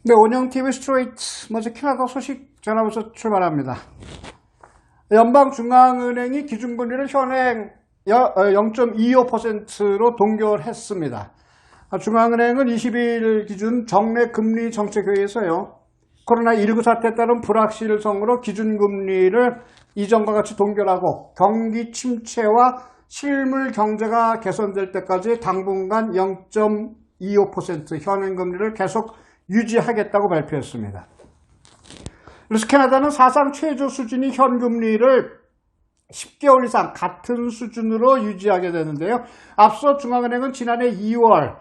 네, 온영 TV 스트레이트 먼저 캐나다 소식 전하면서 출발합니다. 연방중앙은행이 기준금리를 현행 0.25%로 동결했습니다. 중앙은행은 20일 기준 정례 금리 정책회의에서요, 코로나19 사태에 따른 불확실성으로 기준금리를 이전과 같이 동결하고 경기 침체와 실물 경제가 개선될 때까지 당분간 0.25% 현행 금리를 계속 유지하겠다고 발표했습니다. 그래서 캐나다는 사상 최저 수준이 현금리를 10개월 이상 같은 수준으로 유지하게 되는데요. 앞서 중앙은행은 지난해 2월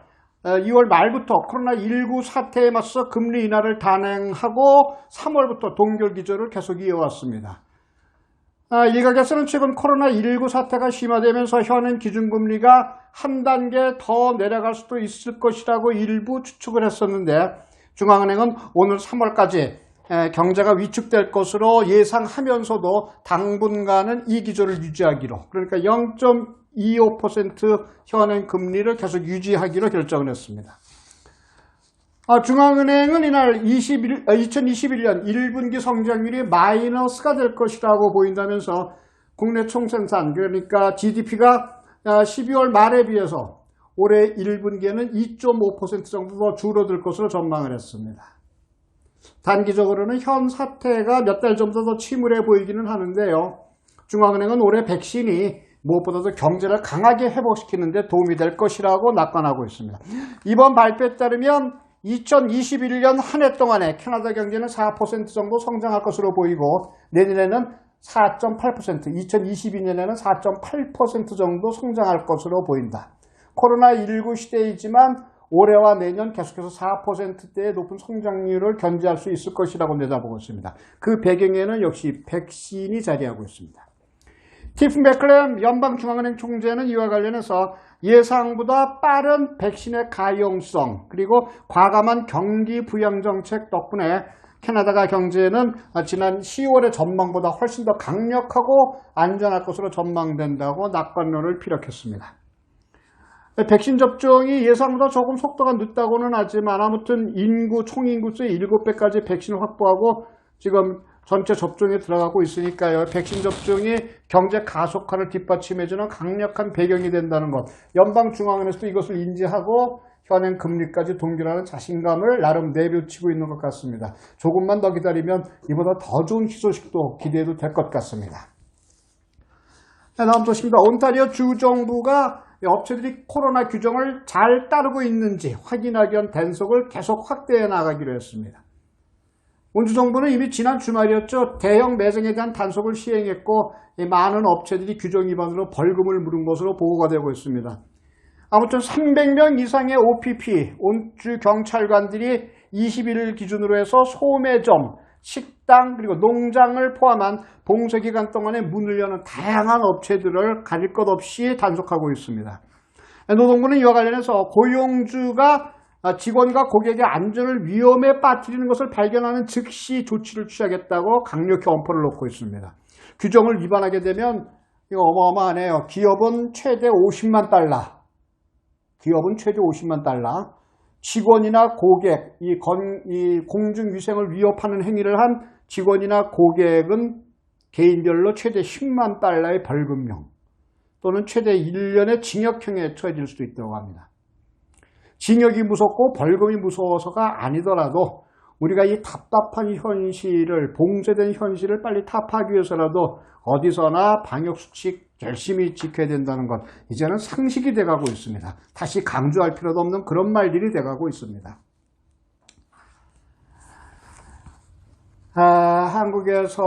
말부터 코로나19 사태에 맞서 금리 인하를 단행하고 3월부터 동결 기조를 계속 이어왔습니다. 일각에서는 최근 코로나19 사태가 심화되면서 현행 기준금리가 한 단계 더 내려갈 수도 있을 것이라고 일부 추측을 했었는데, 중앙은행은 오늘 3월까지 경제가 위축될 것으로 예상하면서도 당분간은 이 기조를 유지하기로, 그러니까 0.25% 현행 금리를 계속 유지하기로 결정을 했습니다. 중앙은행은 이날 2021년 1분기 성장률이 마이너스가 될 것이라고 보인다면서 국내 총생산, 그러니까 GDP가 12월 말에 비해서 올해 1분기에는 2.5% 정도 더 줄어들 것으로 전망을 했습니다. 단기적으로는 현 사태가 몇 달 정도 더 침울해 보이기는 하는데요. 중앙은행은 올해 백신이 무엇보다도 경제를 강하게 회복시키는 데 도움이 될 것이라고 낙관하고 있습니다. 이번 발표에 따르면 2021년 한 해 동안에 캐나다 경제는 4% 정도 성장할 것으로 보이고, 내년에는 4.8%, 2022년에는 4.8% 정도 성장할 것으로 보인다. 코로나19 시대이지만 올해와 내년 계속해서 4%대의 높은 성장률을 견지할 수 있을 것이라고 내다보고 있습니다. 그 배경에는 역시 백신이 자리하고 있습니다. 티프 맥클램 연방중앙은행 총재는 이와 관련해서 예상보다 빠른 백신의 가용성, 그리고 과감한 경기 부양 정책 덕분에 캐나다가 경제는 지난 10월의 전망보다 훨씬 더 강력하고 안전할 것으로 전망된다고 낙관론을 피력했습니다. 백신 접종이 예상보다 조금 속도가 늦다고는 하지만 아무튼 총인구수의 7배까지 백신을 확보하고 지금 전체 접종에 들어가고 있으니까요. 백신 접종이 경제 가속화를 뒷받침해주는 강력한 배경이 된다는 것. 연방중앙은행에서도 이것을 인지하고 현행 금리까지 동결하는 자신감을 나름 내비치고 있는 것 같습니다. 조금만 더 기다리면 이보다 더 좋은 희소식도 기대해도 될 것 같습니다. 다음 소식입니다. 온타리오 주정부가 업체들이 코로나 규정을 잘 따르고 있는지 확인하기 위한 단속을 계속 확대해 나가기로 했습니다. 온주정부는 이미 지난 주말이었죠. 대형 매장에 대한 단속을 시행했고, 많은 업체들이 규정 위반으로 벌금을 물은 것으로 보고가 되고 있습니다. 아무튼 300명 이상의 OPP, 온주 경찰관들이 21일 기준으로 해서 소매점, 식당, 그리고 농장을 포함한 봉쇄기간 동안에 문을 여는 다양한 업체들을 가릴 것 없이 단속하고 있습니다. 노동부는 이와 관련해서 고용주가 직원과 고객의 안전을 위험에 빠뜨리는 것을 발견하는 즉시 조치를 취하겠다고 강력히 엄포를 놓고 있습니다. 규정을 위반하게 되면 이거 어마어마하네요. 기업은 최대 50만 달러. 직원이나 고객, 이 공중위생을 위협하는 행위를 한 직원이나 고객은 개인별로 최대 10만 달러의 벌금형 또는 최대 1년의 징역형에 처해질 수도 있다고 합니다. 징역이 무섭고 벌금이 무서워서가 아니더라도 우리가 이 답답한 현실을, 봉쇄된 현실을 빨리 타파하기 위해서라도 어디서나 방역수칙 열심히 지켜야 된다는 것, 이제는 상식이 돼가고 있습니다. 다시 강조할 필요도 없는 그런 말들이 돼가고 있습니다. 한국에서,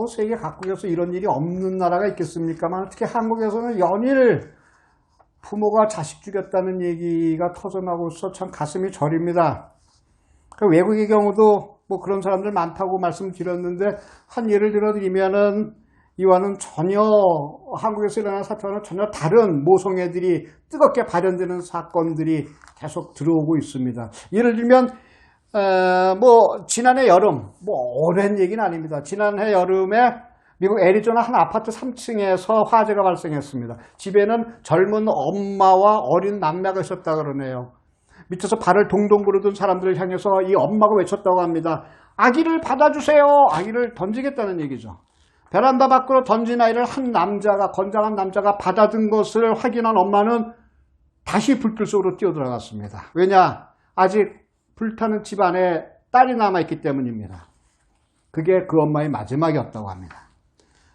세계 각국에서 이런 일이 없는 나라가 있겠습니까만, 특히 한국에서는 연일 부모가 자식 죽였다는 얘기가 터져나오고 있어 참 가슴이 저립니다. 외국의 경우도 그런 사람들 많다고 말씀드렸는데, 한 예를 들어드리면은 이와는 전혀 한국에서 일어나는 사태와는 전혀 다른 모성애들이 뜨겁게 발현되는 사건들이 계속 들어오고 있습니다. 예를 들면 지난해 여름, 오랜 얘기는 아닙니다. 지난해 여름에 미국 애리조나 한 아파트 3층에서 화재가 발생했습니다. 집에는 젊은 엄마와 어린 남매가 있었다 그러네요. 밑에서 발을 동동 구르던 사람들을 향해서 이 엄마가 외쳤다고 합니다. 아기를 받아주세요. 아기를 던지겠다는 얘기죠. 베란다 밖으로 던진 아이를 한 남자가, 건장한 남자가 받아든 것을 확인한 엄마는 다시 불길 속으로 뛰어들어갔습니다. 왜냐? 아직 불타는 집안에 딸이 남아있기 때문입니다. 그게 그 엄마의 마지막이었다고 합니다.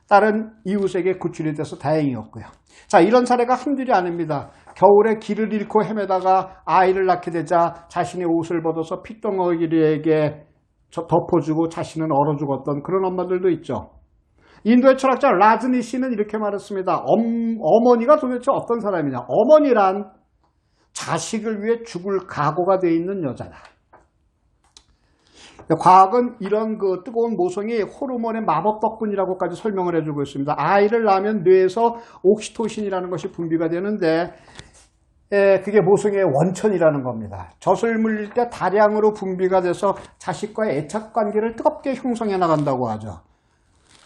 딸은 이웃에게 구출이 돼서 다행이었고요. 자, 이런 사례가 한둘이 아닙니다. 겨울에 길을 잃고 헤매다가 아이를 낳게 되자 자신의 옷을 벗어서 핏덩어리에게 덮어주고 자신은 얼어 죽었던 그런 엄마들도 있죠. 인도의 철학자 라즈니 씨는 이렇게 말했습니다. 어머니가 도대체 어떤 사람이냐. 어머니란 자식을 위해 죽을 각오가 되어 있는 여자다. 과학은 이런 그 뜨거운 모성이 호르몬의 마법 덕분이라고까지 설명을 해주고 있습니다. 아이를 낳으면 뇌에서 옥시토신이라는 것이 분비가 되는데 그게 모성의 원천이라는 겁니다. 젖을 물릴 때 다량으로 분비가 돼서 자식과의 애착관계를 뜨겁게 형성해 나간다고 하죠.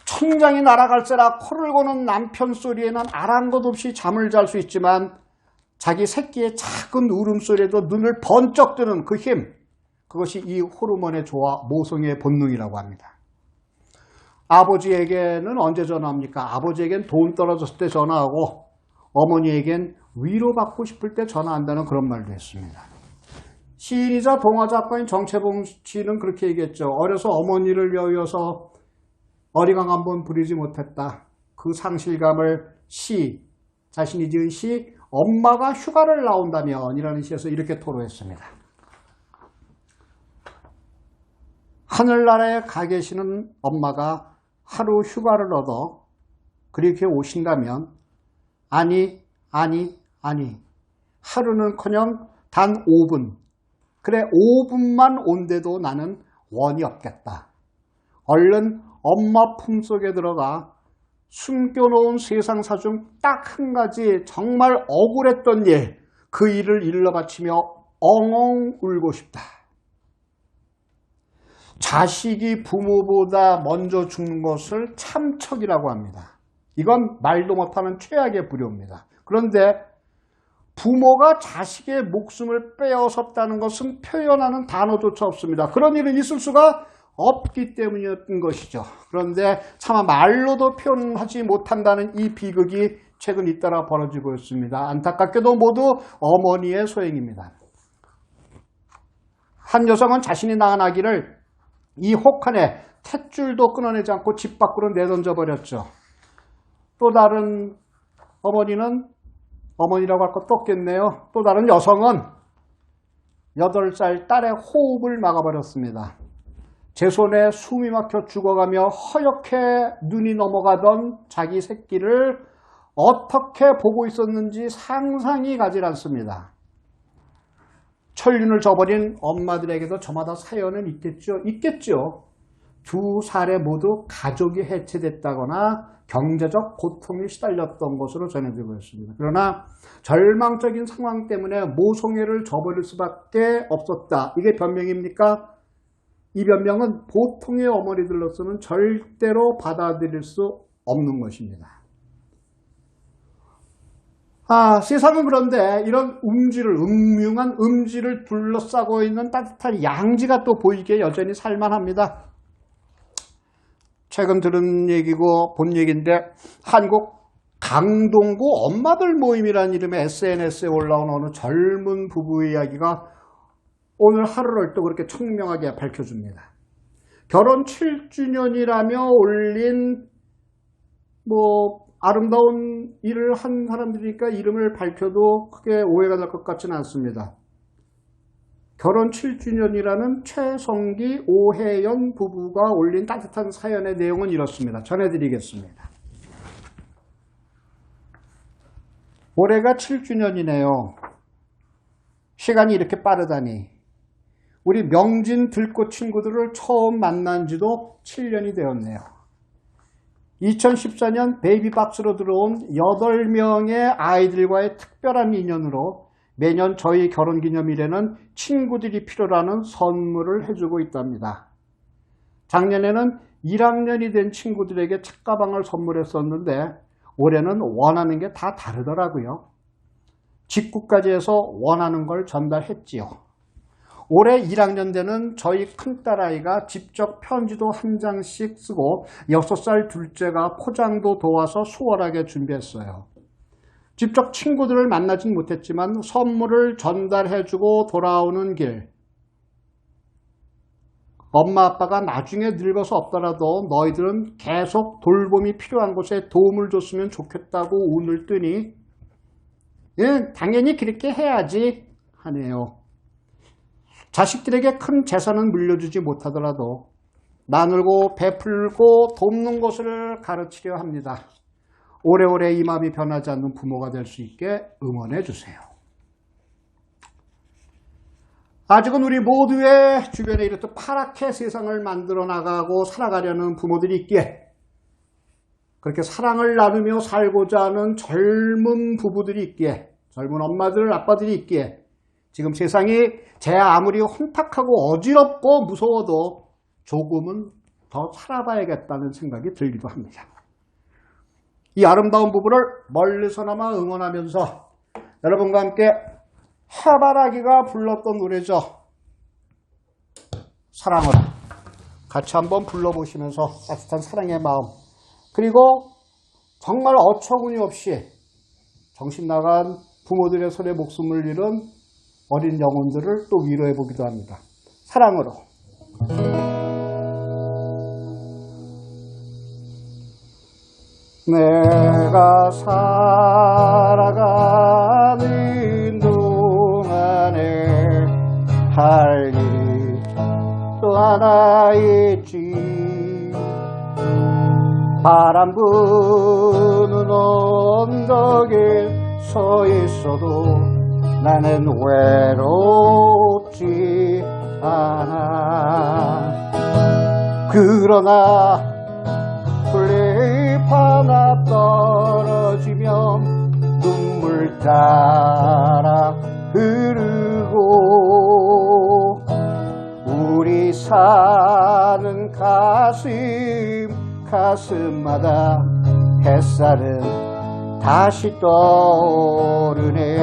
천장이 날아갈세라 코를 고는 남편 소리에는 아랑곳 없이 잠을 잘 수 있지만 자기 새끼의 작은 울음소리에도 눈을 번쩍 뜨는 그 힘, 그것이 이 호르몬의 조화, 모성의 본능이라고 합니다. 아버지에게는 언제 전화합니까? 아버지에겐 돈 떨어졌을 때 전화하고 어머니에겐 위로받고 싶을 때 전화한다는 그런 말도 했습니다. 시인이자 동화작가인 정채봉 씨는 그렇게 얘기했죠. 어려서 어머니를 위하여서 어리광 한번 부리지 못했다. 그 상실감을 자신이 지은 시 엄마가 휴가를 나온다면 이라는 시에서 이렇게 토로했습니다. 하늘나라에 가 계시는 엄마가 하루 휴가를 얻어 그렇게 오신다면 아니 하루는커녕 단 5분, 그래 5분만 온데도 나는 원이 없겠다. 얼른 엄마 품속에 들어가 숨겨놓은 세상사 중 딱 한 가지 정말 억울했던 일, 그 일을 일러 바치며 엉엉 울고 싶다. 자식이 부모보다 먼저 죽는 것을 참척이라고 합니다. 이건 말도 못하는 최악의 불효입니다. 그런데 부모가 자식의 목숨을 빼앗았다는 것은 표현하는 단어조차 없습니다. 그런 일은 있을 수가 없기 때문이었던 것이죠. 그런데 차마 말로도 표현하지 못한다는 이 비극이 최근 잇따라 벌어지고 있습니다. 안타깝게도 모두 어머니의 소행입니다. 한 여성은 자신이 낳은 아기를 이 혹한에 탯줄도 끊어내지 않고 집 밖으로 내던져 버렸죠. 또 다른 어머니는, 어머니라고 할 것도 없겠네요. 또 다른 여성은 8살 딸의 호흡을 막아버렸습니다. 제 손에 숨이 막혀 죽어가며 허옇게 눈이 넘어가던 자기 새끼를 어떻게 보고 있었는지 상상이 가지 않습니다. 천륜을 저버린 엄마들에게도 저마다 사연은 있겠죠. 두 사례 모두 가족이 해체됐다거나 경제적 고통에 시달렸던 것으로 전해지고 있습니다. 그러나 절망적인 상황 때문에 모성애를 저버릴 수밖에 없었다. 이게 변명입니까? 이 변명은 보통의 어머니들로서는 절대로 받아들일 수 없는 것입니다. 세상은 그런데 이런 음흉한 음지를 둘러싸고 있는 따뜻한 양지가 또 보이기에 여전히 살만합니다. 최근 들은 얘기고 본 얘기인데 한국 강동구 엄마들 모임이라는 이름의 SNS에 올라온 어느 젊은 부부의 이야기가 오늘 하루를 또 그렇게 청명하게 밝혀줍니다. 결혼 7주년이라며 올린 아름다운 일을 한 사람들이니까 이름을 밝혀도 크게 오해가 될 것 같지는 않습니다. 결혼 7주년이라는 최성기, 오혜연 부부가 올린 따뜻한 사연의 내용은 이렇습니다. 전해드리겠습니다. 올해가 7주년이네요. 시간이 이렇게 빠르다니. 우리 명진 들꽃 친구들을 처음 만난 지도 7년이 되었네요. 2014년 베이비박스로 들어온 8명의 아이들과의 특별한 인연으로 매년 저희 결혼기념일에는 친구들이 필요로 하는 선물을 해주고 있답니다. 작년에는 1학년이 된 친구들에게 책가방을 선물했었는데 올해는 원하는 게 다 다르더라고요. 직구까지 해서 원하는 걸 전달했지요. 올해 1학년 되는 저희 큰딸아이가 직접 편지도 한 장씩 쓰고 6살 둘째가 포장도 도와서 수월하게 준비했어요. 직접 친구들을 만나진 못했지만 선물을 전달해주고 돌아오는 길, 엄마 아빠가 나중에 늙어서 없더라도 너희들은 계속 돌봄이 필요한 곳에 도움을 줬으면 좋겠다고 운을 뜨니 예, 당연히 그렇게 해야지 하네요. 자식들에게 큰 재산은 물려주지 못하더라도 나누고 베풀고 돕는 것을 가르치려 합니다. 오래오래 이 마음이 변하지 않는 부모가 될 수 있게 응원해 주세요. 아직은 우리 모두의 주변에 이렇듯 파랗게 세상을 만들어 나가고 살아가려는 부모들이 있기에, 그렇게 사랑을 나누며 살고자 하는 젊은 부부들이 있기에, 젊은 엄마들, 아빠들이 있기에 지금 세상이 제 아무리 혼탁하고 어지럽고 무서워도 조금은 더 살아봐야겠다는 생각이 들기도 합니다. 이 아름다운 부부를 멀리서나마 응원하면서 여러분과 함께 해바라기가 불렀던 노래죠. 사랑을 같이 한번 불러보시면서 따뜻한 사랑의 마음, 그리고 정말 어처구니 없이 정신 나간 부모들의 손에 목숨을 잃은 어린 영혼들을 또 위로해 보기도 합니다. 사랑으로. 내가 살아가는 동안에 할 일이 또 하나 있지. 바람 부는 언덕에 서 있어도 나는 외롭지 않아. 그러나 풀잎 하나 떨어지면 눈물 따라 흐르고 우리 사는 가슴마다 햇살은 다시 떠오르네.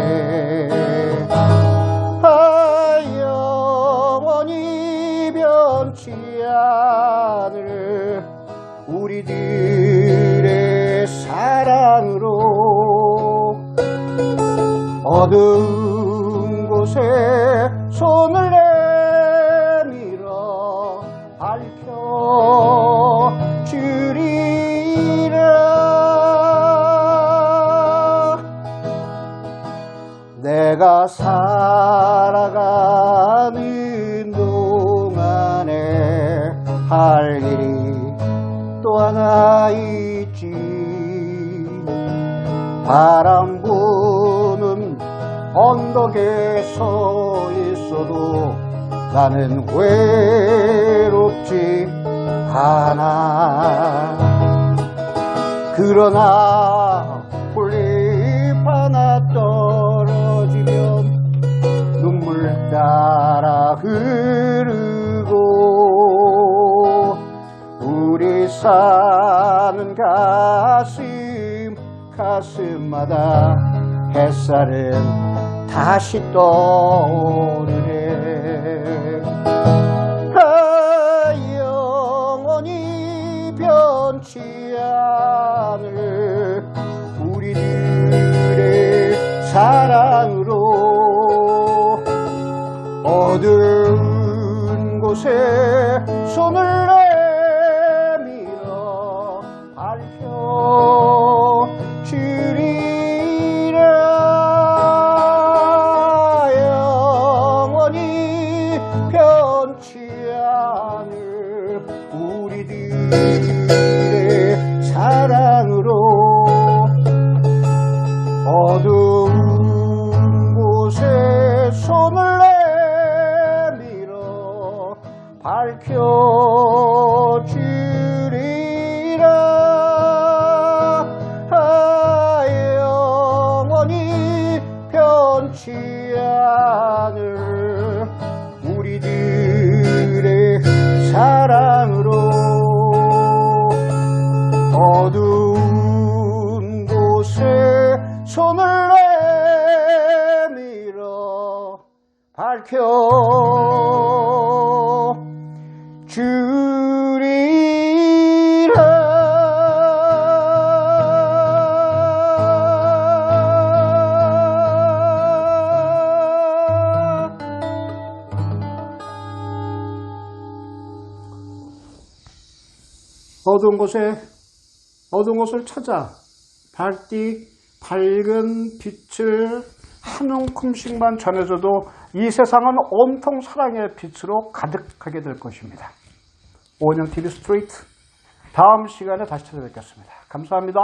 영원히 변치 않을 우리들의 사랑으로 어두운 곳에 손을 내밀어 밝혀주리라. 내가 살아가는 동안에 할 일이 또 하나 있지. 바람 부는 언덕에 서 있어도 나는 외롭지 않아. 그러나 풀잎 하나 떨어지면 눈물 따라 흐르고 우리 사는 가슴마다 햇살은 다시 떠오르네. 영원히 변치 않을 우리들의 사랑으로 어두운 곳에 손을 내밀어 밝혀주리라. 영원히 변치 않을 우리들의 사랑으로 어두운 곳에 손을 내밀어 밝혀주리라. 영원히 변치 않을 우리들의 사랑으로 어두운 곳에 손을 밝혀 주리라. 어두운 곳을 찾아 밝은 빛을 한 움큼씩만 전해줘도 이 세상은 온통 사랑의 빛으로 가득하게 될 것입니다. 오은영 TV 스트레이트, 다음 시간에 다시 찾아뵙겠습니다. 감사합니다.